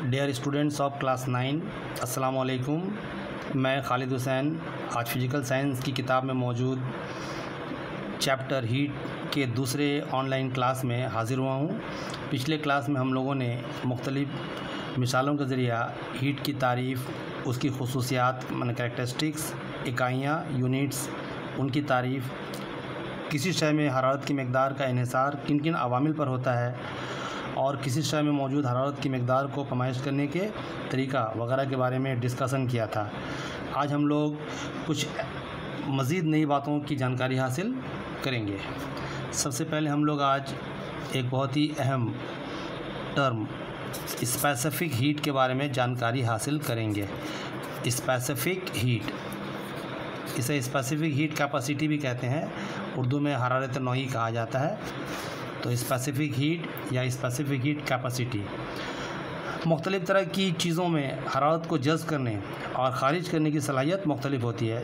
Dear students of class 9, अस्सलाम वालेकुम। मैं खालिद हुसैन आज फिज़िकल साइंस की किताब में मौजूद चैप्टर हीट के दूसरे ऑनलाइन क्लास में हाज़िर हुआ हूँ। पिछले क्लास में हम लोगों ने मुख्तलिफ़ मिसालों के ज़रिए हीट की तारीफ़, उसकी खुसूसियात माने कैरेक्टरिस्टिक्स, इकाइयाँ, यूनिट्स, उनकी तारीफ़, किसी शय में हरारत की मकदार का इन्हिसार किन किन अवामिल पर होता है और किसी शय में मौजूद हरारत की मकदार को पैमाइश करने के तरीका वगैरह के बारे में डिस्कशन किया था। आज हम लोग कुछ मज़ीद नई बातों की जानकारी हासिल करेंगे। सबसे पहले हम लोग आज एक बहुत ही अहम टर्म स्पेसिफ़िक हीट के बारे में जानकारी हासिल करेंगे। स्पेसिफ़िक हीट, इसे स्पेसिफ़िक हीट कैपेसिटी भी कहते हैं, उर्दू में हरारत नौई कहा जाता है। तो स्पेसिफ़िक हीट या स्पेसिफ़िक हीट कैपेसिटी मुख्तलिफ़ तरह की चीज़ों में हरारत को जज़्ब करने और ख़ारिज करने की सलाहियत मुख्तलिफ़ होती है।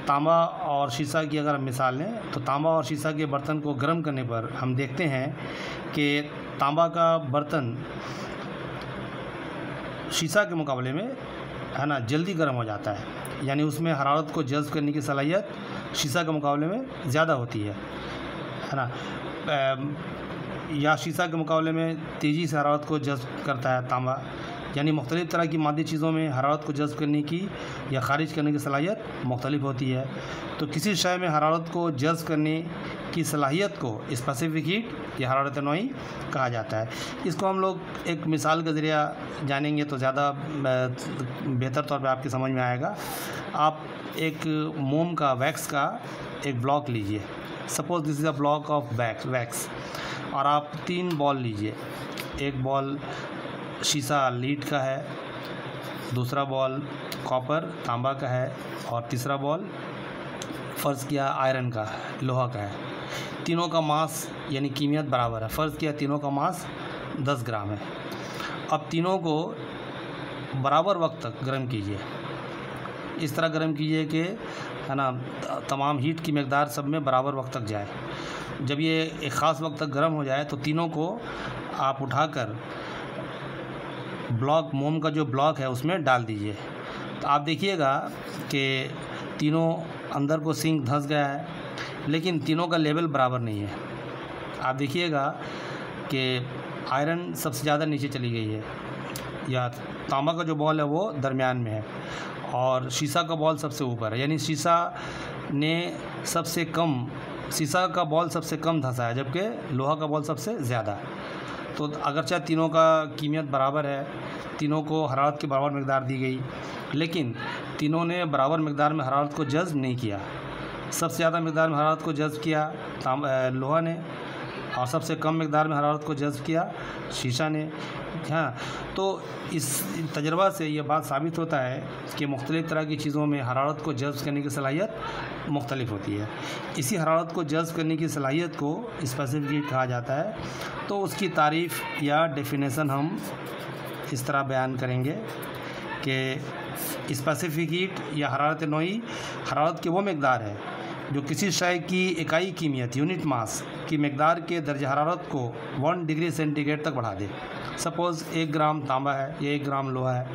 तांबा और शीशा की अगर हम मिसाल लें तो तांबा और शीशा के बर्तन को गर्म करने पर हम देखते हैं कि तांबा का बर्तन शीशा के मुकाबले में है ना जल्दी गर्म हो जाता है, यानी उसमें हरारत को जज़्ब करने की सलाहियत शीशा के मुकाबले में ज़्यादा होती है ना। या शीशा के मुकाबले में तेज़ी से हरारत को जज़्ब करता है तांबा, यानी मुख्तलिफ़ तरह की मादी चीज़ों में हरारत को जज़्ब करने की या ख़ारिज करने की सलाहियत मुख्तलिफ होती है। तो किसी शय में हरारत को जज़्ब करने की सलाहियत को स्पेसिफ़िक हीट या हरारत नौई कहा जाता है। इसको हम लोग एक मिसाल के ज़रिए जानेंगे तो ज़्यादा बेहतर तौर पे आपकी समझ में आएगा। आप एक मोम का वैक्स का एक ब्लॉक लीजिए, suppose this is a block of wax, और आप 3 बॉल लीजिए। एक बॉल शीशा लीड का है, दूसरा बॉल कॉपर तांबा का है, और तीसरा बॉल फ़र्ज़ किया आयरन का, लोहा का है। तीनों का मास यानी कीमियत बराबर है। फ़र्ज़ किया तीनों का मास 10 ग्राम है। अब तीनों को बराबर वक्त तक गर्म कीजिए। इस तरह गर्म कीजिए कि है ना तमाम हीट की मकदार सब में बराबर वक्त तक जाए। जब ये एक ख़ास वक्त तक गर्म हो जाए तो तीनों को आप उठाकर ब्लॉक, मोम का जो ब्लॉक है उसमें डाल दीजिए। तो आप देखिएगा कि तीनों अंदर को सिंक धंस गया है, लेकिन तीनों का लेवल बराबर नहीं है। आप देखिएगा कि आयरन सबसे ज़्यादा नीचे चली गई है, या तांबा का जो बॉल है वो दरमियान में है, और शीशा का बॉल सबसे ऊपर है, यानी शीशा का बॉल सबसे कम धंसा है, जबकि लोहा का बॉल सबसे ज़्यादा। तो अगरचे तीनों का कीमियत बराबर है, तीनों को हरारत की बराबर मकदार दी गई, लेकिन तीनों ने बराबर मकदार में हरारत को जज़्ब नहीं किया। सबसे ज़्यादा मकदार में हरारत को जज़्ब किया लोहा ने, और सबसे कम मकदार में हरारत को जज़्ब किया शीशा ने। हाँ, तो इस तजर्बा से ये बात साबित होता है कि मुख्तलिफ़ तरह की चीज़ों में हरारत को जज़्ब करने की सलाहियत मुख्तलिफ होती है। इसी हरारत को जज़्ब करने की सलाहियत को स्पेसिफ़िक हीट कहा जाता है। तो उसकी तारीफ़ या डेफिनेशन हम इस तरह बयान करेंगे कि स्पेसिफ़िक हीट या हरारत नौई हरारत की वो मकदार है जो किसी शय की इकाई कीमियत यूनिट मास की मकदार के दर्जा हरारत को 1 डिग्री सेंटीग्रेड तक बढ़ा दे। सपोज़ 1 ग्राम तांबा है या 1 ग्राम लोहा है,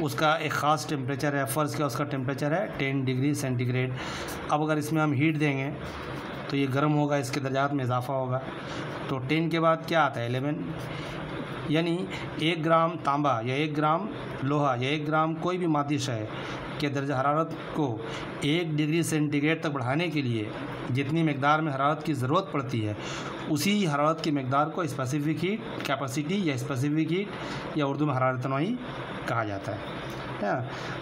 उसका एक ख़ास टेम्परेचर है। फ़र्ज़ किया उसका टेम्परेचर है 10 डिग्री सेंटीग्रेड। अब अगर इसमें हम हीट देंगे तो ये गर्म होगा, इसके दर्जात में इजाफ़ा होगा। तो 10 के बाद क्या आता है 11, यानी 1 ग्राम तांबा या 1 ग्राम लोहा या 1 ग्राम कोई भी मादी शय के दर्जा हरारत को 1 डिग्री सेंटीग्रेड तक बढ़ाने के लिए जितनी मकदार में हरारत की ज़रूरत पड़ती है, उसी हरारत की मकदार को स्पेसिफ़िक हीट कैपेसिटी या स्पेसिफ़िक हीट या उर्दू में हरारत नौई कहा जाता है।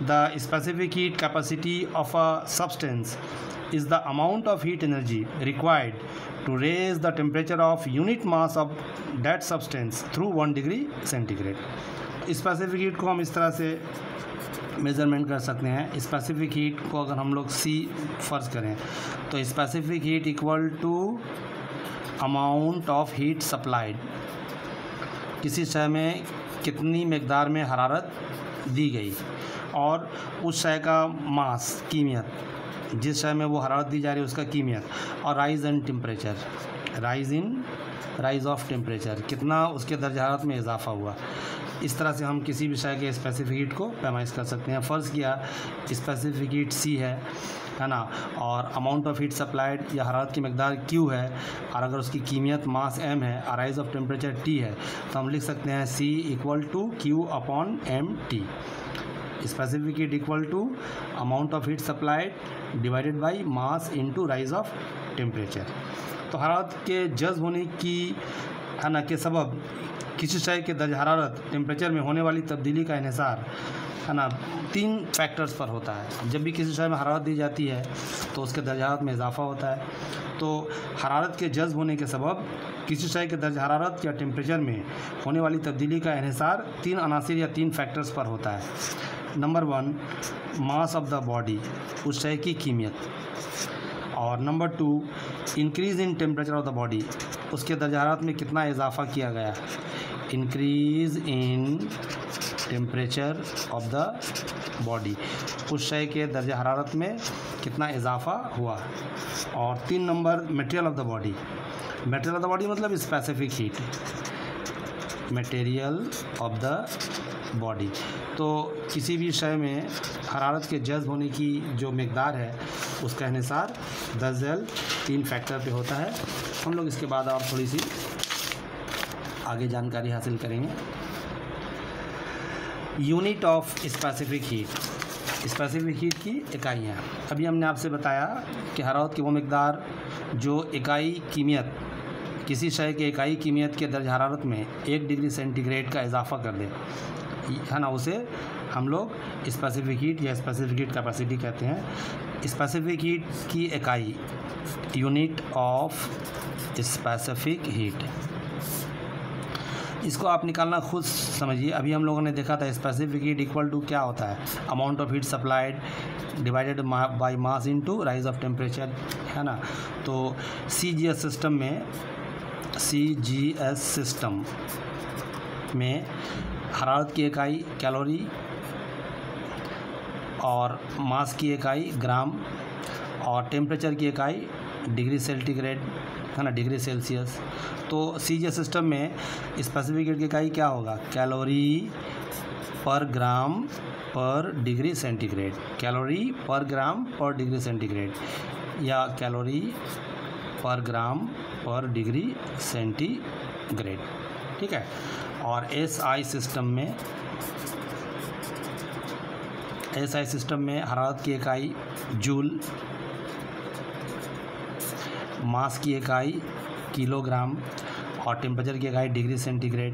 The specific heat capacity of a substance is the amount of heat energy required to raise the temperature of unit mass of that substance through 1 degree centigrade। Specific heat को हम इस तरह से मेज़रमेंट कर सकते हैं। स्पेसिफ़िक हीट को अगर हम लोग C फ़र्ज़ करें तो specific heat equal to amount of heat supplied, किसी शय में कितनी मकदार में हरारत दी गई और उस शय का मास कीमियत जिस शय में वो हरारत दी जा रही है उसका कीमियत, और rise in temperature, rise of temperature, कितना उसके दर्जा हरारत में इजाफा हुआ। इस तरह से हम किसी भी शय के स्पेसिफिक हीट को पैमाइश कर सकते हैं। फ़र्ज़ किया स्पेसिफिक हीट C है ना, और अमाउंट ऑफ हीट सप्लाइड या हरारत की मकदार Q है, और अगर उसकी कीमियत मास M है और राइज ऑफ टेम्परेचर T है, तो हम लिख सकते हैं C equal to Q/MT। Specific heat equal to amount of heat supplied divided by mass into rise of temperature. तो हरारत के जज्ब होने की है ना के सबब किसी शय के दर्जा हरारत टेम्परेचर में होने वाली तब्दीली का इन्हिसार है ना 3 फैक्टर्स पर होता है। जब भी किसी शय में हरारत दी जाती है तो उसके दर्जा हरारत में इजाफा होता है। तो हरारत के जज्ब होने के सबब किसी शय के दर्जा हरारत या टेम्परेचर में होने वाली तब्दीली का इन्हिसार 3 अनासिर या 3 फैक्टर्स पर होता है। Number 1 mass of the body, उस शय की कीमियत, और number 2 increase in temperature of the body, उसके दर्जा हरारत में कितना इजाफा किया गया, increase in temperature of the body, उस शय के दर्जा हरारत में कितना इजाफा हुआ। और 3 number material of the body, material of the body मतलब specific heat, material of the body. तो किसी भी शय में हरारत के जज्ब होने की जो मकदार है उसका इन्हिसार दरअसल 3 फैक्टर पे होता है। हम लोग इसके बाद और थोड़ी सी आगे जानकारी हासिल करेंगे। Unit of specific heat, specific heat की इकाइयाँ। अभी हमने आपसे बताया कि हरारत की वो मकदार जो इकाई कीमियत, किसी शय के इकाई कीमियत के दर्जा हरारत में 1 डिग्री सेंटीग्रेड का इजाफा कर दे है ना, उसे हम लोग स्पेसिफिक हीट या स्पेसिफिक हीट कैपेसिटी कहते हैं। स्पेसिफिक हीट की इकाई यूनिट ऑफ स्पेसिफिक हीट, इसको आप निकालना खुद समझिए। अभी हम लोगों ने देखा था स्पेसिफिक हीट इक्वल टू क्या होता है, amount of heat supplied divided by mass into rise of temperature, है ना। तो CGS सिस्टम में हरारत की इकाई कैलोरी और मास की इकाई ग्राम और टेम्परेचर की इकाई डिग्री सेंटीग्रेड, है ना, डिग्री सेल्सियस। तो CGS सिस्टम में स्पेसिफिक हीट की इकाई क्या होगा, कैलोरी पर gram per degree centigrade, calorie पर ग्राम पर डिग्री सेंटीग्रेड, या कैलोरी पर ग्राम पर डिग्री सेंटीग्रेड, ठीक है। और SI सिस्टम में हरारत की इकाई जूल, मास की इकाई किलोग्राम और टेम्परेचर की इकाई डिग्री सेंटीग्रेड,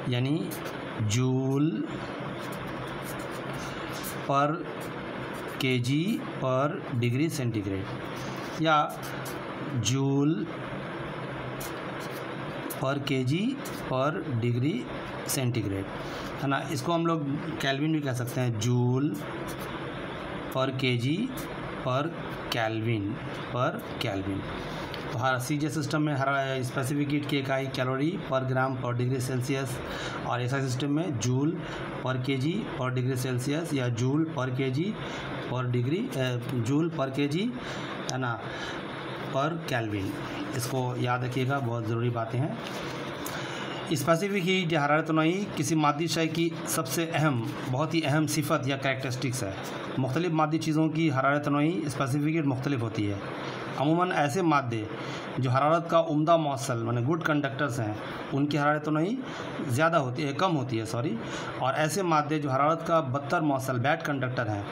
यानी जूल पर केजी पर डिग्री सेंटीग्रेड, या जूल पर केजी पर डिग्री सेंटीग्रेड, है ना। इसको हम लोग केल्विन भी कह सकते हैं, जूल पर केजी पर केल्विन तो हर CGS सिस्टम में हर स्पेसिफिक हीट की इकाई कैलोरी पर ग्राम पर डिग्री सेल्सियस, और SI सिस्टम में जूल पर केजी पर डिग्री सेल्सियस या जूल पर केजी है ना पर केल्विन। इसको याद रखिएगा, बहुत ज़रूरी बातें हैं। स्पेसिफिक हीट या हरारत तनोई किसी मादी शय की सबसे अहम, बहुत ही अहम सिफत या कैरेक्टरिस्टिक्स है। मुख्तलिफ मादी चीज़ों की हरारत तनोई स्पेसिफिक हीट मुख्तलिफ होती है। अमूमन ऐसे मादे जो हरारत का उम्दा मौसल माने गुड कंडक्टर्स हैं, उनकी हरारत तनोई ज़्यादा होती है, कम होती है और ऐसे मादे जो हरारत का बदतर मौसल बैड कंडक्टर हैं,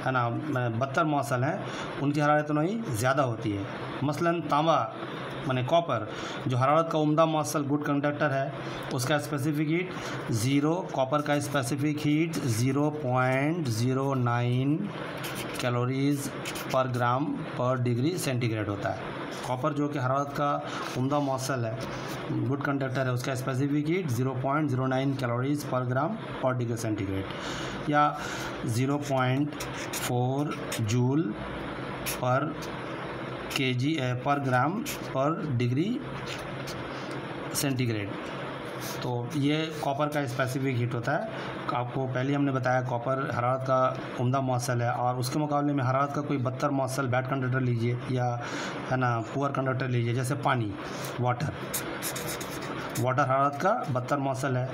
है ना, बदतर मौसल हैं, उनकी हरारत तनोई ज़्यादा होती है। मसलन तांबा माने कॉपर जो हरारत का उम्दा मौसल गुड कंडक्टर है, उसका स्पेसिफिक हीट 0, कॉपर का specific heat 0.09 calories per gram per degree centigrade होता है। कॉपर जो कि हरारत का उम्दा मौसल है, गुड कंडक्टर है, उसका specific heat 0.09 calories per gram per degree centigrade, या 0.4 जूल पर केजी पर ग्राम पर डिग्री सेंटीग्रेड, तो ये कॉपर का स्पेसिफिक हीट होता है। आपको पहले हमने बताया कॉपर हरारत का उम्दा मौसल है, और उसके मुकाबले में हरारत का कोई बदतर मौसल बैड कंडक्टर लीजिए या है ना पुअर कंडक्टर लीजिए, जैसे पानी, वाटर हरारत का बदतर मौसल है।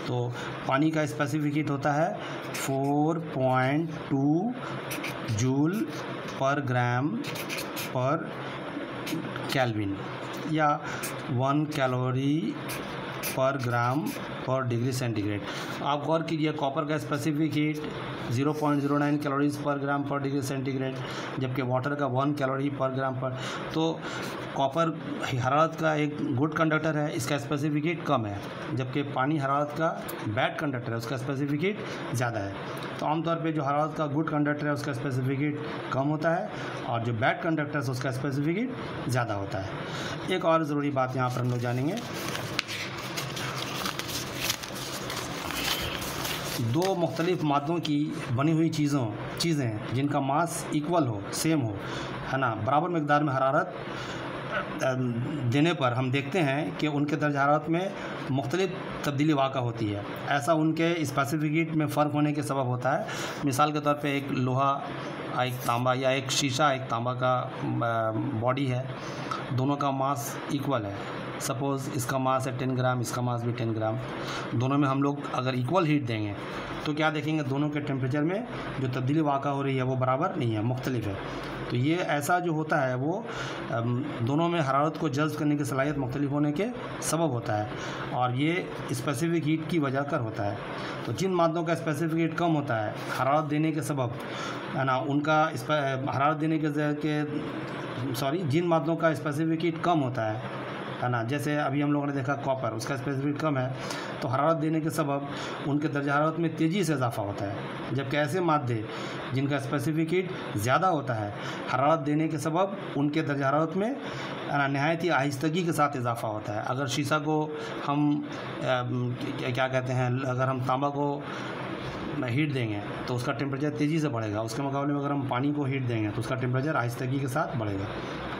तो पानी का स्पेसिफिक हीट होता है 4.2 जूल पर ग्राम पर केल्विन या 1 कैलोरी पर ग्राम पर डिग्री सेंटीग्रेड। आप गौर कीजिए, कॉपर का specific heat 0.09 calories per gram per degree centigrade, जबकि वाटर का 1 कैलोरी पर ग्राम पर। तो कॉपर हरारत का एक गुड कंडक्टर है, इसका स्पेसिफिक हीट कम है, जबकि पानी हरारत का बैड कंडक्टर है, उसका स्पेसिफिक हीट ज़्यादा है। तो आमतौर पे जो हरारत का गुड कंडक्टर है उसका स्पेसिफिक हीट कम होता है, और जो बैड कंडक्टर है उसका स्पेसिफिक हीट ज़्यादा होता है। एक और ज़रूरी बात यहाँ पर हम लोग जानेंगे, दो मुख्तलिफ मादों की बनी हुई चीज़ें जिनका मास इक्वल हो, सेम हो, है ना, बराबर मकदार में हरारत देने पर हम देखते हैं कि उनके दर्ज हरारत में मुख्तलिफ तब्दीली वाक़ा होती है। ऐसा उनके स्पेसिफिक हीट में फ़र्क होने के सबब होता है। मिसाल के तौर पे एक लोहा एक तांबा या एक शीशा एक तांबा का बॉडी है, दोनों का मास इक्वल है। सपोज़ इसका मास है 10 ग्राम, इसका मास भी 10 ग्राम। दोनों में हम लोग अगर इक्वल हीट देंगे तो क्या देखेंगे, दोनों के टेम्परेचर में जो तब्दीली वाक़ा हो रही है वो बराबर नहीं है, मुख्तलिफ है। तो ये ऐसा जो होता है वो दोनों में हरारत को जज़्ब करने की सलाहियत मुख्तलिफ होने के सबब होता है, और ये स्पेसिफिक हीट की वजह कर होता है। तो जिन मादों का स्पेसिफिक हीट कम होता है हरारत देने के सबब, है ना, उनका हरारत देने के जिन मादों का स्पेसिफिक हीट कम होता है ना, जैसे अभी हम लोगों ने देखा कॉपर, उसका स्पेसिफिक कम है, तो हरारत देने के सबब उनके दर्जा हरारत में तेज़ी से इजाफा होता है। जबकि ऐसे मादे जिनका स्पेसिफिक हीट ज़्यादा होता है, हरारत देने के सबब उनके दर्जा हरारत में नहायत ही आहिस्तगी के साथ इजाफा होता है। अगर शीशा को हम क्या कहते हैं, अगर हम तांबा को हीट देंगे तो उसका टेम्परेचर तेज़ी से बढ़ेगा, उसके मुकाबले में अगर हम पानी को हीट देंगे तो उसका टेम्परेचर आहिस्तगी के साथ बढ़ेगा।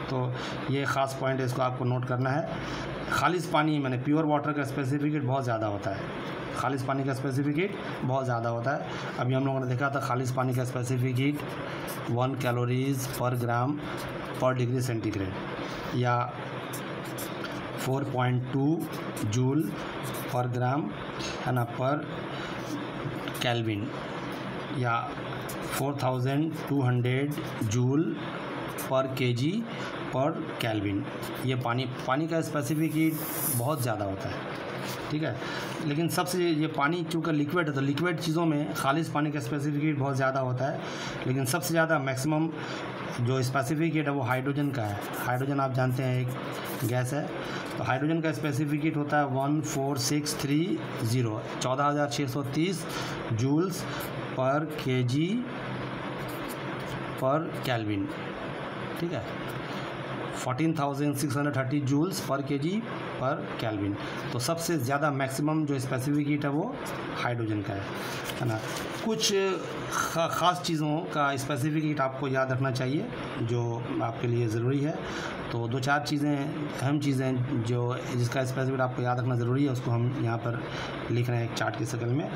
तो ये ख़ास पॉइंट है, इसको आपको नोट करना है। खालिस पानी मैंने प्योर वाटर का स्पेसिफिक हीट बहुत ज़्यादा होता है, खालिस पानी का स्पेसिफिक हीट बहुत ज़्यादा होता है। अभी हम लोगों ने देखा था खालिस पानी का specific heat 1 calories per gram per degree centigrade या 4.2 जूल पर ग्राम, है ना, पर केल्विन या 4200 जूल पर केजी पर केल्विन। ये पानी का स्पेसिफिक हीट बहुत ज़्यादा होता है, ठीक है। लेकिन सबसे ये पानी चूँकि लिक्विड है तो लिक्विड चीज़ों में खालिस पानी का स्पेसिफिक हीट बहुत ज़्यादा होता है, लेकिन सबसे ज़्यादा मैक्सिमम जो स्पेसिफिक हीट है वो हाइड्रोजन का है। हाइड्रोजन आप जानते हैं एक गैस है, तो हाइड्रोजन का स्पेसिफिक हीट होता है 14630 14630 जूल्स पर केजी पर केल्विन, ठीक है, 14,630 जूल्स पर केजी पर केल्विन। तो सबसे ज़्यादा मैक्सिमम जो स्पेसिफिक हीट है वो हाइड्रोजन का है ना। कुछ ख़ास चीज़ों का स्पेसिफिक हीट आपको याद रखना चाहिए जो आपके लिए ज़रूरी है। तो 2-4 चीज़ें, अहम चीज़ें जो जिसका स्पेसिफिक आपको याद रखना ज़रूरी है, उसको हम यहाँ पर लिख रहे हैं एक चार्ट की शक्ल में,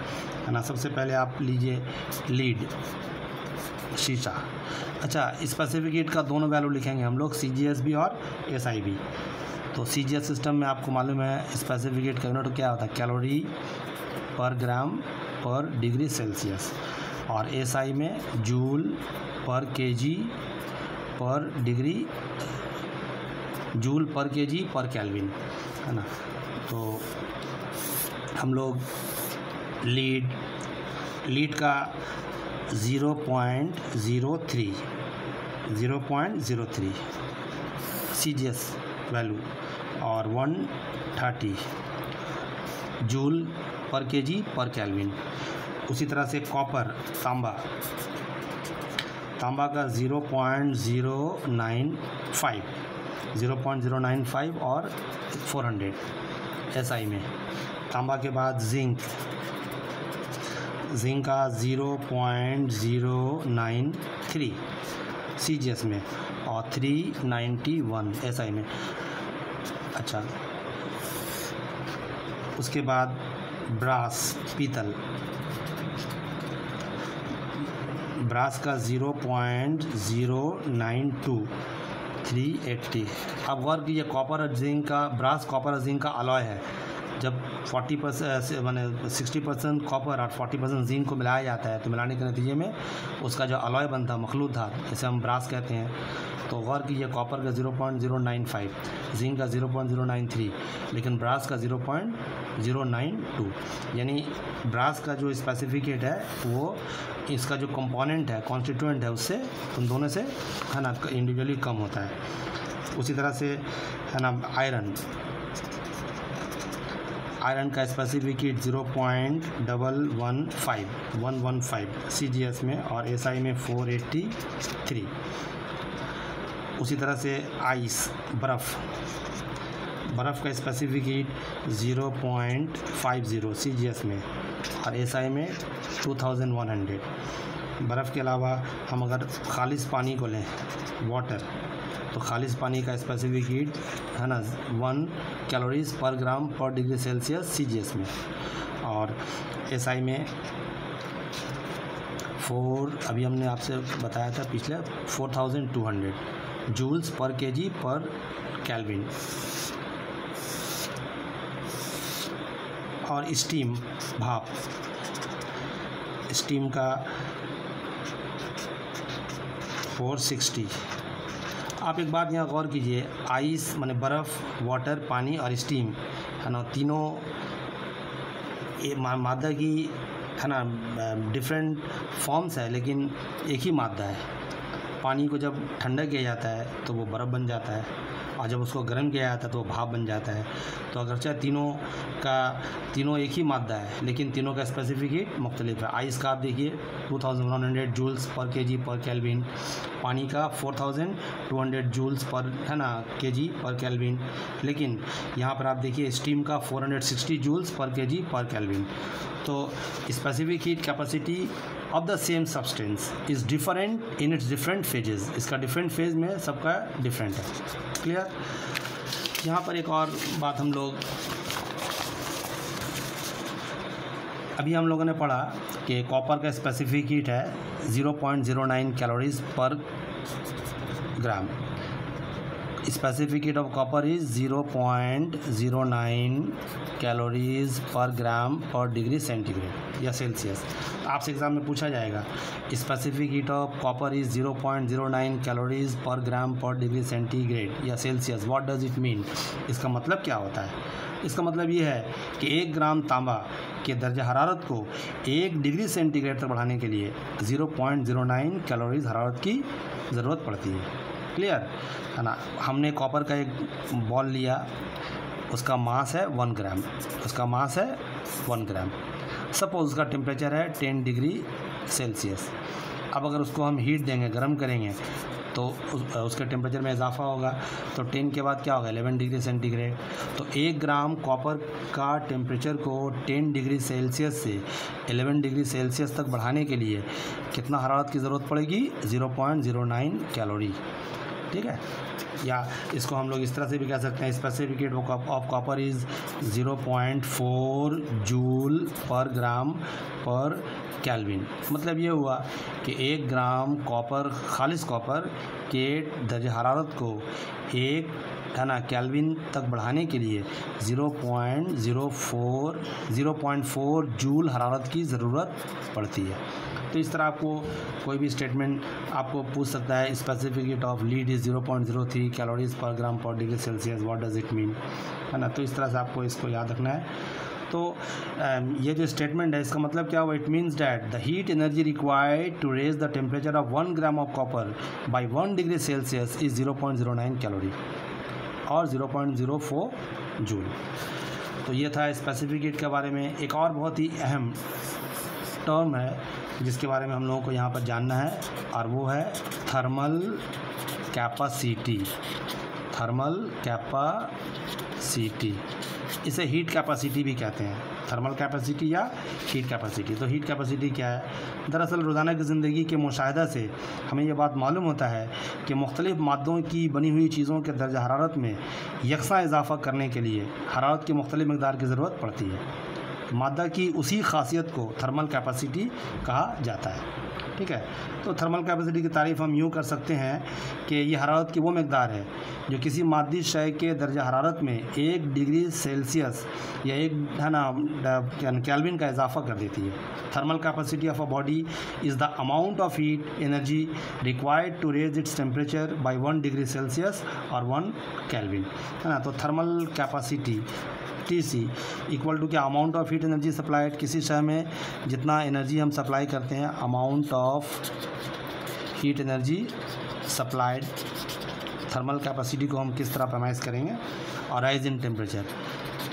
है ना। सबसे पहले आप लीजिए लीड, शीशा। अच्छा, स्पेसिफिक हीट का दोनों वैल्यू लिखेंगे हम लोग, CGS और SI। तो CGS सिस्टम में आपको मालूम है स्पेसिफिक हीट का यूनिट क्या होता है, कैलोरी पर ग्राम पर डिग्री सेल्सियस, और SI में जूल पर केजी पर डिग्री, जूल पर केजी पर केल्विन, है ना। तो हम लोग लीड का 0.03 CGS वैल्यू और 130 जूल पर केजी पर केल्विन। उसी तरह से कॉपर, तांबा का 0.095 और 400 SI में। तांबा के बाद जिंक का 0.093 CGS में और 391 SI में। अच्छा, उसके बाद ब्रास पीतल, ब्रास का 0.092 380। अब गौर कीजिए कॉपर और जिंक का, ब्रास कॉपर और जिंक का अलॉय है। जब 40% माने 60% कॉपर और 40% जिंक को मिलाया जाता है तो मिलाने के नतीजे में उसका जो अलॉय बनता है मखलूत धात, इसे हम ब्रास कहते हैं। तो गौर कीजिए कॉपर का 0.095, जिंक का 0.093, लेकिन ब्रास का 0.092। यानी ब्रास का जो स्पेसिफिकेट है वो इसका जो कंपोनेंट है, कॉन्स्टिट्यूएंट है, उससे उन दोनों से है ना इंडिविजुअली कम होता है। उसी तरह से है ना आयरन का स्पेसिफिकेट 0.115 CGS में और SI में 483। उसी तरह से आइस बर्फ़ का स्पेसिफिकेट 0.50 CGS में और SI में 2100। बर्फ़ के अलावा हम अगर खालिश पानी को लें, वाटर, तो खालिश पानी का स्पेसिफिकेट है ना 1 calories per gram per degree Celsius CGS में और SI में 4, अभी हमने आपसे बताया था पिछले, 4200 जूल्स पर kg पर केल्विन। और स्टीम भाप, स्टीम का 460। आप एक बात यहाँ गौर कीजिए, आइस माने बर्फ़, वाटर, पानी और स्टीम है ना, तीनों मादा की है ना डिफरेंट फॉर्म्स है, लेकिन एक ही मादा है। पानी को जब ठंडा किया जाता है तो वो बर्फ़ बन जाता है और जब उसको गर्म किया जाता है तो वो भाप बन जाता है। तो अगरचे तीनों एक ही मादा है, लेकिन तीनों का स्पेसिफिकेट मुख्तलिफ है। आइस का आप देखिए 2100 जूल्स पर kg पर केल्विन, पानी का 4200 जूल्स पर है ना kg पर केल्विन, लेकिन यहाँ पर आप देखिए स्टीम का 460 जूल्स पर kg पर केल्विन। तो specific heat capacity of the same substance is different in its different phases. इसका डिफरेंट फेज में सबका डिफरेंट है। क्लियर। यहाँ पर एक और बात हम लोगों ने पढ़ा कि कॉपर का स्पेसिफिक हीट है 0.09 calories per gram. Specific heat of copper is 0.09 calories per gram per degree centigrade या सेल्सियस। आपसे एग्ज़ाम में पूछा जाएगा specific heat of copper is 0.09 calories per gram per degree centigrade या Celsius, what does it mean. इसका मतलब क्या होता है? इसका मतलब ये है कि 1 ग्राम तांबा के दर्जा हरारत को 1 डिग्री सेंटीग्रेड तक बढ़ाने के लिए 0.09 कैलोरीज हरारत की ज़रूरत पड़ती है। क्लियर है ना। हमने कॉपर का एक बॉल लिया, उसका मास है 1 ग्राम, सपोज उसका टेम्परेचर है 10 डिग्री सेल्सियस। अब अगर उसको हम हीट देंगे, गर्म करेंगे, तो उसके टेम्परेचर में इजाफा होगा। तो 10 के बाद क्या होगा? 11 डिग्री सेंटीग्रेड। तो 1 ग्राम कॉपर का टेम्परेचर को 10 डिग्री सेल्सियस से 11 डिग्री सेल्सियस तक बढ़ाने के लिए कितना हरारत की ज़रूरत पड़ेगी? 0.09 कैलोरी। ठीक है। या इसको हम लोग इस तरह से भी कह सकते हैं, specific heat of copper is 0.4 joule per gram पर केल्विन। मतलब ये हुआ कि 1 ग्राम कॉपर, खालिश कॉपर के दर्जे हरारत को 1 है ना केल्विन तक बढ़ाने के लिए 0.4 जूल हरारत की ज़रूरत पड़ती है। तो इस तरह आपको कोई भी स्टेटमेंट आपको पूछ सकता है, specific heat of lead is 0.03 calories per gram per degree Celsius, what does it mean, है ना। तो इस तरह से आपको इसको याद रखना है। तो ये जो स्टेटमेंट है इसका मतलब क्या हुआ? It means that the heat energy required to raise the temperature of 1 gram of copper by 1 degree Celsius is 0.09 calorie और 0.04 जूल। तो ये था स्पेसिफिक हीट के बारे में। एक और बहुत ही अहम टर्म है जिसके बारे में हम लोगों को यहाँ पर जानना है, और वो है थर्मल कैपेसिटी। इसे हीट कैपेसिटी भी कहते हैं। थर्मल कैपेसिटी या हीट कैपेसिटी। तो हीट कैपेसिटी क्या है? दरअसल रोज़ाना की ज़िंदगी के मुशाहिदा से हमें ये बात मालूम होता है कि मुख्तलिफ़ मादों की बनी हुई चीज़ों के दर्जा हरारत में यकसा इजाफ़ा करने के लिए हरारत की मुख्तलिफ़ मकदार की ज़रूरत पड़ती है। मादा की उसी खासियत को थर्मल कैपेसिटी कहा जाता है। ठीक है, तो थर्मल कैपेसिटी की तारीफ़ हम यूँ कर सकते हैं कि ये हरारत की वो मकदार है जो किसी मादी शय के दर्जा हरारत में 1 डिग्री सेल्सियस या 1 केल्विन का इजाफा कर देती है। Thermal capacity of a body is the amount of heat energy required to raise its temperature by 1 degree Celsius और 1 केल्विन, है ना। तो thermal capacity TC equal to क्या? Amount of heat energy supplied, किसी शय में जितना एनर्जी हम सप्लाई करते हैं, amount of heat energy supplied. Thermal capacity को हम किस तरह पैमाइश करेंगे? और राइज इन टेम्परेचर,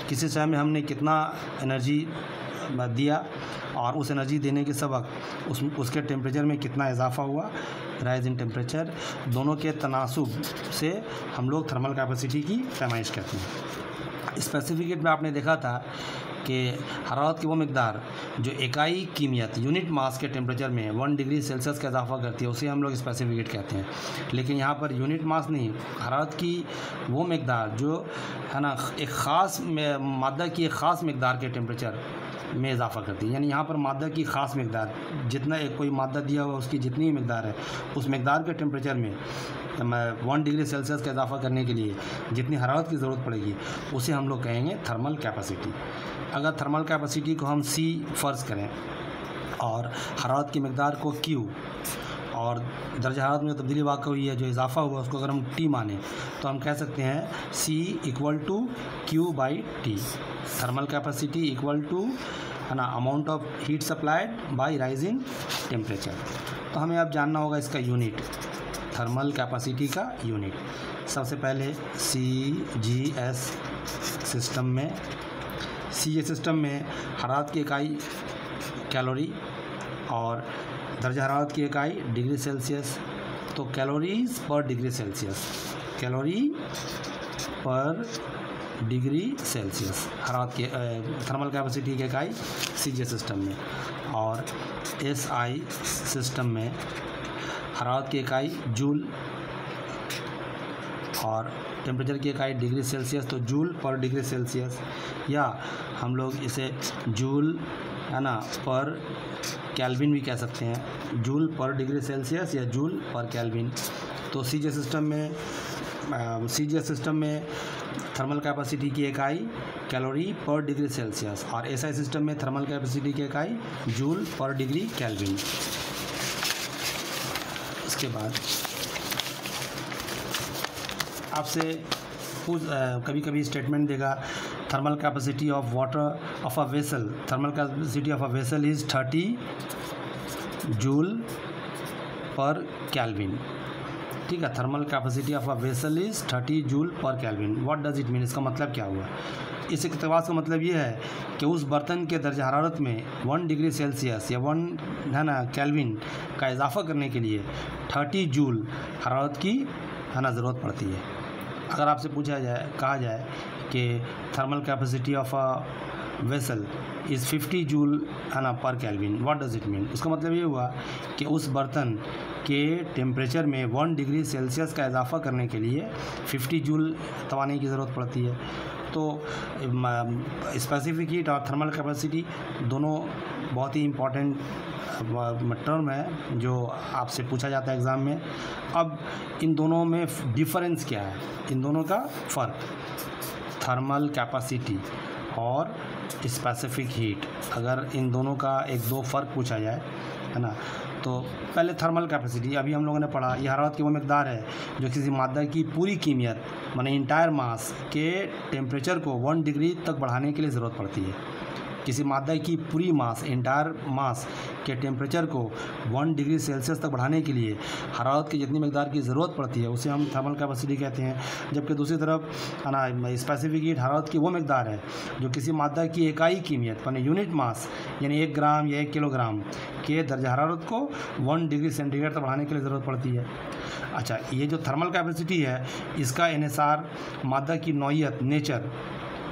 किसी शय में हमने कितना एनर्जी दिया और उस एनर्जी देने के सबक उसके टेम्परेचर में कितना इजाफा हुआ, राइज इन टेम्परेचर। दोनों के तनासुब से हम लोग थर्मल कैपेसिटी की पैमाइश करते हैं। स्पेसिफिकेट में आपने देखा था कि हरारत की वो मकदार जो इकाई कीमियत यूनिट मास के टेम्परेचर में 1 डिग्री सेल्सियस का इजाफा करती है उसे हम लोग स्पेसिफिकेट कहते हैं। लेकिन यहाँ पर यूनिट मास नहीं, हरारत की वो मकदार जो है ना एक ख़ास मादा की एक ख़ास मकदार के टेम्परेचर में इजाफा करती है। यानी यहाँ पर मादा की ख़ास मकदार, जितना एक कोई मादा दिया हुआ उसकी जितनी मकदार है उस मकदार के टेम्परेचर में 1 डिग्री सेल्सियस का इजाफा करने के लिए जितनी हरारत की ज़रूरत पड़ेगी उसे हम लोग कहेंगे थर्मल कैपेसिटी। अगर थर्मल कैपेसिटी को हम C फ़र्ज़ करें और हरारत की मकदार को Q और दर्जा हरारत में तब्दीली वाक़ हुई है जो इजाफा हुआ उसको अगर हम T माने तो हम कह सकते हैं C equal to Q/T। Thermal capacity equal to है ना amount of heat supplied by rising temperature. तो हमें अब जानना होगा इसका यूनिट, थर्मल कैपेसिटी का यूनिट। सबसे पहले CGS सिस्टम में हरारत की इकाई कैलोरी और दर्जा हरारत की इकाई डिग्री सेल्सियस। तो कैलोरीज पर डिग्री सेल्सियस, कैलोरी पर डिग्री सेल्सियस हरारत की थर्मल कैपेसिटी की इकाई CGS सिस्टम में। और SI सिस्टम में हरारत की इकाई जूल और टेम्परेचर की इकाई डिग्री सेल्सियस, तो जूल पर डिग्री सेल्सियस या हम लोग इसे जूल है ना पर केल्विन भी कह सकते हैं, जूल पर डिग्री सेल्सियस या जूल पर केल्विन। तो CGS सिस्टम में थर्मल कैपेसिटी की इकाई कैलोरी पर डिग्री सेल्सियस और SI सिस्टम में थर्मल कैपेसिटी की इकाई जूल पर डिग्री केल्विन। इसके बाद आपसे कभी कभी स्टेटमेंट देगा thermal capacity of water of a vessel, thermal capacity of a vessel is 30 joule पर केल्विन। ठीक है, thermal capacity of a vessel is 30 joule पर kelvin. What does it mean? इसका मतलब क्या हुआ? इस इक़्तिबास का मतलब ये है कि उस बर्तन के दर्जा हरारत में 1 डिग्री सेल्सियस या 1 है ना केल्विन का इजाफा करने के लिए 30 जूल हरारत की है ना ज़रूरत पड़ती है। अगर आपसे कहा जाए कि thermal capacity of a vessel is 50 joule है ना पर kelvin, what does it mean? उसका मतलब ये हुआ कि उस बर्तन के टेम्परेचर में 1 डिग्री सेल्सियस का इजाफा करने के लिए 50 जूल तवानी की ज़रूरत पड़ती है। तो स्पेसिफिक हीट और थर्मल कैपेसिटी दोनों बहुत ही इम्पॉर्टेंट टर्म है जो आपसे पूछा जाता है एग्ज़ाम में। अब इन दोनों में डिफरेंस क्या है, इन दोनों का फ़र्क, थर्मल कैपेसिटी और स्पेसिफिक हीट, अगर इन दोनों का एक दो फ़र्क पूछा जाए है ना। तो पहले थर्मल कैपेसिटी, अभी हम लोगों ने पढ़ा, यह हरारत की वो मकदार है जो किसी मादा की पूरी कीमियत माने इंटायर मास के टेम्परेचर को 1 डिग्री तक बढ़ाने के लिए ज़रूरत पड़ती है। किसी मादा की पूरी मास, इंटायर मास के टेम्परेचर को 1 डिग्री सेल्सियस तक बढ़ाने के लिए हरारत की जितनी मकदार की ज़रूरत पड़ती है उसे हम थर्मल कैपेसिटी कहते हैं। जबकि दूसरी तरफ स्पेसिफिक हीट हरारत की वो मकदार है जो किसी मादा की इकाई कीमियत माने यूनिट मास यानी 1 ग्राम या 1 किलोग्राम के दर्जा हरारत को 1 डिग्री सेंटीग्रेड तक बढ़ाने के लिए ज़रूरत पड़ती है। अच्छा, ये जो थर्मल कैपेसिटी है इसका इन्हिसार मादा की नौइयत, नेचर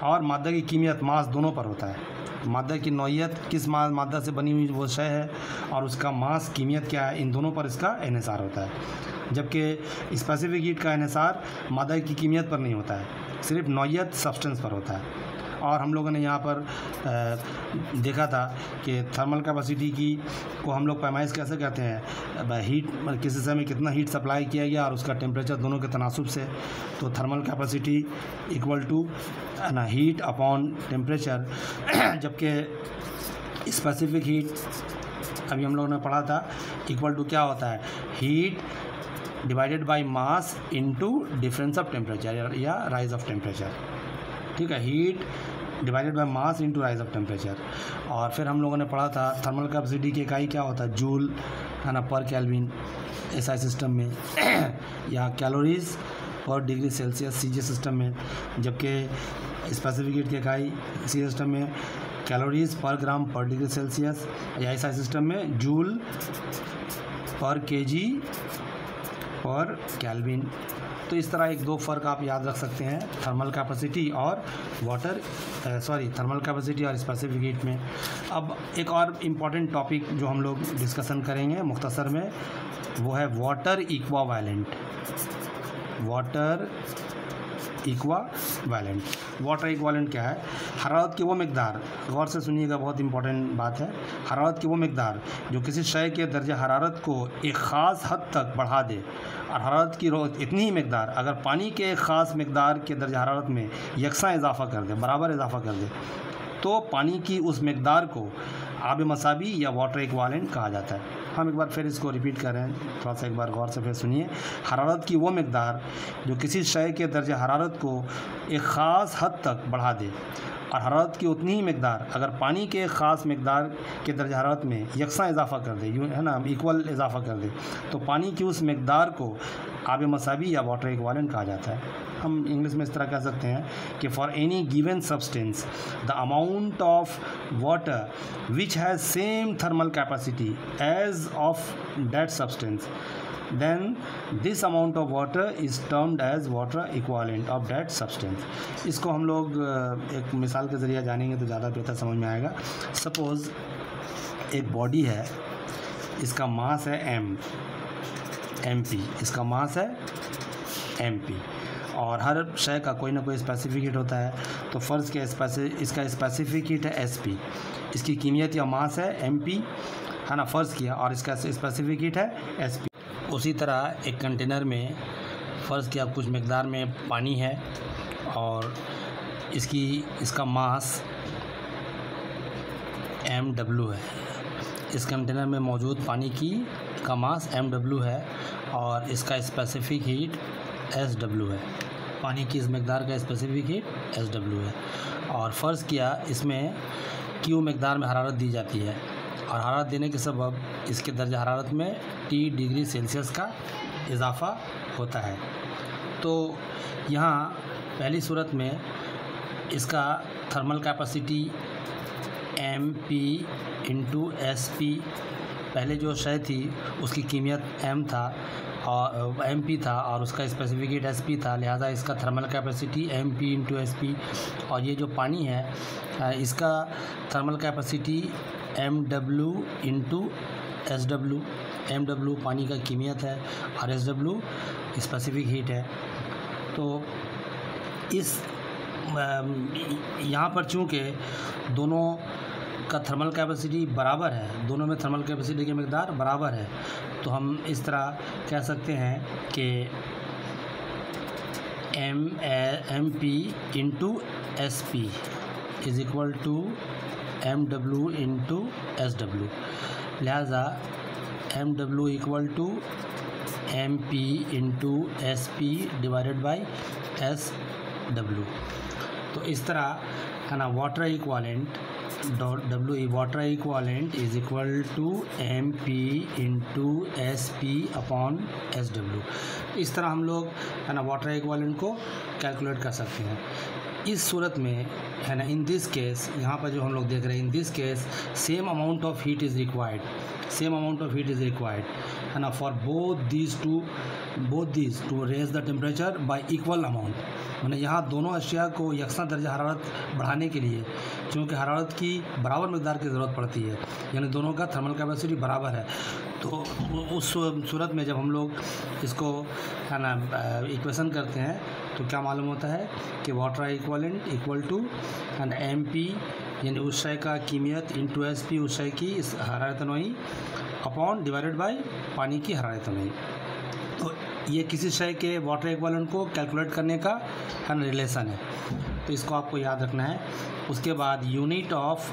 और मादा की कीमियत मास दोनों पर होता है। मादा की नौइयत किस मादा से बनी हुई वो शय है और उसका मास कीमियत क्या है, इन दोनों पर इसका इन्हिसार होता है। जबकि स्पेसिफिक हीट का इन्हिसार मादा की कीमियत पर नहीं होता है, सिर्फ नौइयत सब्सटेंस पर होता है। और हम लोगों ने यहाँ पर देखा था कि थर्मल कैपेसिटी को हम लोग पैमाइश कैसे करते हैं, हीट किस समय कितना हीट सप्लाई किया गया और उसका टेम्परेचर दोनों के तनासुब से। तो थर्मल कैपेसिटी इक्वल टू ना हीट अपॉन टेम्परेचर, जबकि स्पेसिफिक हीट अभी हम लोगों ने पढ़ा था इक्वल टू क्या होता है, heat divided by mass into difference of temperature या राइज ऑफ टेम्परेचर। ठीक है, heat divided by mass into rise of temperature. और फिर हम लोगों ने पढ़ा था थर्मल कैपेसिटी की इकाई क्या होता है, जूल है ना पर केल्विन एसआई सिस्टम में या कैलोरीज पर डिग्री सेल्सियस सीजी सिस्टम में। जबकि स्पेसिफिक हीट की इकाई सी सिस्टम में calories per gram per degree Celsius या एसआई सिस्टम में जूल पर केजी पर केल्विन। तो इस तरह एक दो फ़र्क आप याद रख सकते हैं थर्मल कैपेसिटी और थर्मल कैपेसिटी और स्पेसिफिक हीट में। अब एक और इम्पॉर्टेंट टॉपिक जो हम लोग डिस्कशन करेंगे मुख्तसर में, वो है वाटर इक्वावेलेंट। वाटर इक्वावेलेंट क्या है, हरारत की वो मकदार, गौर से सुनिएगा बहुत इंपॉर्टेंट बात है, हरारत की वो मकदार जो किसी शय के दर्जा हरारत को एक ख़ास हद तक बढ़ा दे। और हरारत की इतनी ही मकदार अगर पानी के एक ख़ास मकदार के दर्जा हरारत में यकसा इजाफ़ा कर दे, बराबर इजाफ़ा कर दे, तो पानी की उस मकदार को आब मसाबी या वाटर इक्वावेलेंट कहा जाता है। हम एक बार फिर इसको रिपीट कर रहे हैं, थोड़ा सा एक बार गौर से फिर सुनिए। हरारत की वो मकदार जो किसी शय के दर्जा हरारत को एक ख़ास हद तक बढ़ा दे, और हरारत की उतनी ही मकदार अगर पानी के एक ख़ास मकदार के दर्जा हरारत में यकसा इजाफ़ा कर दे, यूँ है ना, इक्वल इजाफ़ा कर दे, तो पानी की उस मकदार को आब मसाबी या वाटर इक्वावेलेंट कहा जाता है। हम इंग्लिश में इस तरह कह सकते हैं कि for any given substance the amount of water which has same thermal capacity as of that substance, then this amount of water is termed as water equivalent of that substance। इसको हम लोग एक मिसाल के ज़रिए जानेंगे तो ज़्यादा बेहतर समझ में आएगा। सपोज़ एक बॉडी है, इसका मास है mp, इसका मास है mp, और हर शय का कोई ना कोई स्पेसिफिक हीट होता है। तो फ़र्ज़ के इसका स्पेसिफिक हीट है sp, इसकी कीमियत या मास है mp, है ना, फ़र्ज़ किया, और इसका स्पेसिफिक हीट है sp। उसी तरह एक कंटेनर में फ़र्ज़ किया कुछ मकदार में पानी है और इसका मास mw है। इस कंटेनर में मौजूद पानी का मास mw है और इसका स्पेसिफिक हीट sw है। पानी की इस मकदार का स्पेसिफिक हीट sw है। और फ़र्ज़ किया इसमें q मकदार में हरारत दी जाती है, और हरारत देने के सबब इसके दर्जा हरारत में T डिग्री सेल्सियस का इजाफ़ा होता है। तो यहाँ पहली सूरत में इसका thermal capacity mp into sp, पहले जो शय थी उसकी कीमियत m था और mp था और उसका स्पेसिफिक हीट sp था, लिहाजा इसका thermal capacity mp into sp। और ये जो पानी है इसका thermal capacity mw into sw। mw पानी का कीमियत है और sw स्पेसिफिक हीट है। तो इस यहाँ पर चूँकि दोनों का थर्मल कैपेसिटी बराबर है, दोनों में थर्मल कैपेसिटी की मकदार बराबर है, तो हम इस तरह कह सकते हैं कि mp into sp is equal to mw into sw। लिहाजा mw equal to mp into sp divided by sw। तो इस तरह है ना, water equivalent water equivalent is equal to mp into sp upon sw। इस तरह हम लोग है ना वाटर इक्वालेंट को कैलकुलेट कर सकते हैं। इस सूरत में है ना, इन दिस केस, यहाँ पर जो हम लोग देख रहे हैं, in this case same amount of heat is required, है ना, for both these to raise the temperature by equal amount. मैंने यहाँ दोनों अशिया को यकसा दर्जा हरारत बढ़ाने के लिए, क्योंकि हरारत की बराबर मकदार की ज़रूरत पड़ती है, यानी दोनों का थर्मल कैपेसिटी बराबर है, तो उस सूरत में जब हम लोग इसको है ना इक्वेशन करते हैं तो क्या मालूम होता है कि water equivalent equal to and MP यानी उस शय का कीमियत इंटू SP उस शय की इस हरारत नोई अपॉन डिवाइडेड बाय पानी की हरारत नोई। तो ये किसी शय के वाटर इक्वलेंट को कैलकुलेट करने का है ना रिलेशन है, तो इसको आपको याद रखना है। उसके बाद यूनिट ऑफ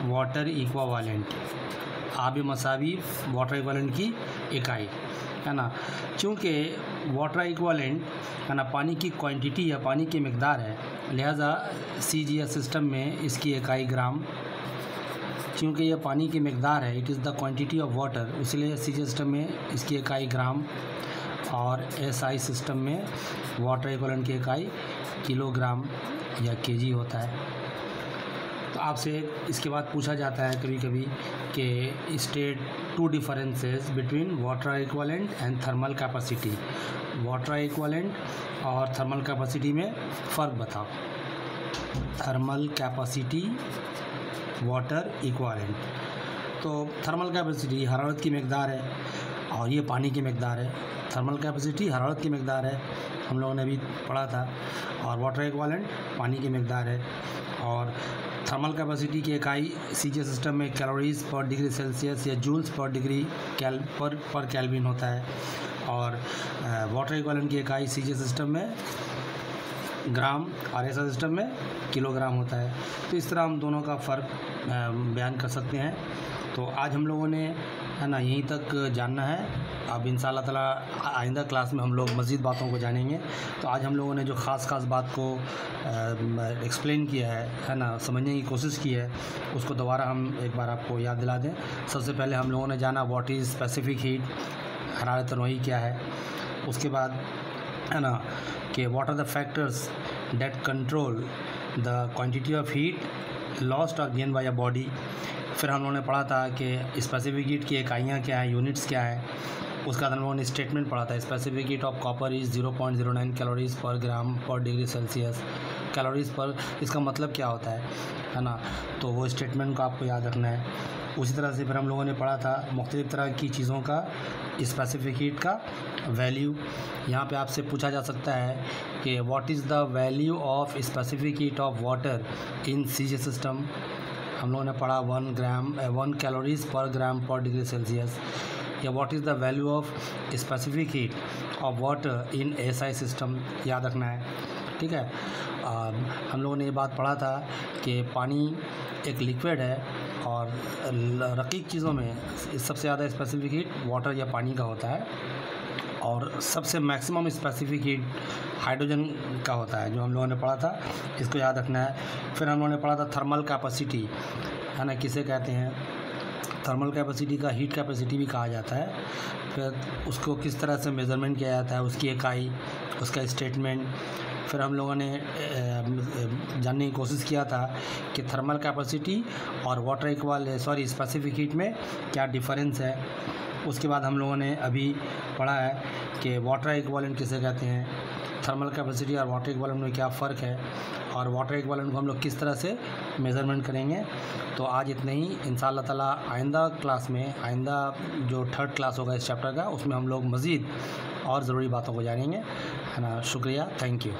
वाटर इक्विवेलेंट, आबी मसावी वाटर इक्विवेलेंट की इकाई है ना, चूँकि वाटर इक्विवेलेंट है ना पानी की क्वांटिटी या पानी की मकदार है, लिहाजा CGS सिस्टम में इसकी इकाई ग्राम, क्योंकि यह पानी की मकदार है, it is the quantity of water, इसलिए CGS सिस्टम में इसकी इकाई ग्राम, और SI सिस्टम में वाटर इक्विवेलेंट की इकाई किलोग्राम या kg होता है। तो आपसे इसके बाद पूछा जाता है कभी कभी कि state 2 differences between water equivalent and thermal capacity, water equivalent और थर्मल कैपेसिटी में फ़र्क बताओ। थर्मल कैपेसिटी वाटर इक्विवेलेंट, तो थर्मल कैपेसिटी हरारत की मकदार है और ये पानी की मकदार है। थर्मल कैपेसिटी हरारत की मकदार है, हम लोगों ने अभी पढ़ा था, और वाटर इक्विवेलेंट पानी की मकदार है। और थर्मल कैपेसिटी की इकाई CGS सिस्टम में कैलोरीज पर डिग्री सेल्सियस या जूल्स पर डिग्री पर केल्विन होता है, और वाटर इक्विवेलेंट की इकाई CGS सिस्टम में ग्राम और SI सिस्टम में किलोग्राम होता है। तो इस तरह हम दोनों का फ़र्क बयान कर सकते हैं। तो आज हम लोगों ने है ना यहीं तक जानना है, अब इंशाअल्लाह ताला आइंदा क्लास में हम लोग मज़ीद बातों को जानेंगे। तो आज हम लोगों ने जो ख़ास बात को एक्सप्लेन किया है ना, समझने की कोशिश की है, उसको दोबारा हम एक बार आपको याद दिला दें। सबसे पहले हम लोगों ने जाना व्हाट इज़ स्पेसिफिक हीट, हरारत नोई क्या है। उसके बाद है ना कि what are the factors that control the quantity of heat lost और गेन बाय अ बॉडी। फिर हम लोगों ने पढ़ा था कि स्पेसिफिक हीट की इकाइयाँ क्या हैं, यूनिट्स क्या है। उसका हम लोगों ने स्टेटमेंट पढ़ा था, specific heat of copper is 0.09 calories per gram per degree Celsius. Calories पर इसका मतलब क्या होता है ना, तो वो स्टेटमेंट को आपको याद रखना है। उसी तरह से फिर हम लोगों ने पढ़ा था मुख्तलिफ़ तरह की चीज़ों का स्पेसिफिक हीट का वैल्यू। यहाँ पे आपसे पूछा जा सकता है कि what is the value of specific heat of water in CGS system. हम लोगों ने पढ़ा 1 calories per gram per degree Celsius, या what is the value of specific heat of water in SI system, याद रखना है, ठीक है। हम लोगों ने ये बात पढ़ा था कि पानी एक लिक्विड है और रकीक चीज़ों में सबसे ज़्यादा स्पेसिफिक हीट वाटर या पानी का होता है, और सबसे मैक्सिमम स्पेसिफिक हीट हाइड्रोजन का होता है, जो हम लोगों ने पढ़ा था, इसको याद रखना है। फिर हम लोगों ने पढ़ा था थर्मल कैपेसिटी है ना किसे कहते हैं, थर्मल कैपेसिटी का हीट कैपेसिटी भी कहा जाता है। फिर उसको किस तरह से मेज़रमेंट किया जाता है, उसकी इकाई, उसका स्टेटमेंट। फिर हम लोगों ने जानने की कोशिश किया था कि थर्मल कैपेसिटी और वाटर स्पेसिफिक हीट में क्या डिफरेंस है। उसके बाद हम लोगों ने अभी पढ़ा है कि वाटर इक्विवेलेंट किसे कहते हैं, थर्मल कैपेसिटी और वाटर इक्विवेलेंट में क्या फ़र्क है, और वाटर इक्विवेलेंट को हम लोग किस तरह से मेज़रमेंट करेंगे। तो आज इतना ही, इंशाअल्लाह ताला आइंदा क्लास में, आइंदा जो 3rd क्लास होगा इस चैप्टर का, उसमें हम लोग मज़ीद और ज़रूरी बातों को जानेंगे, है ना। शुक्रिया, थैंक यू।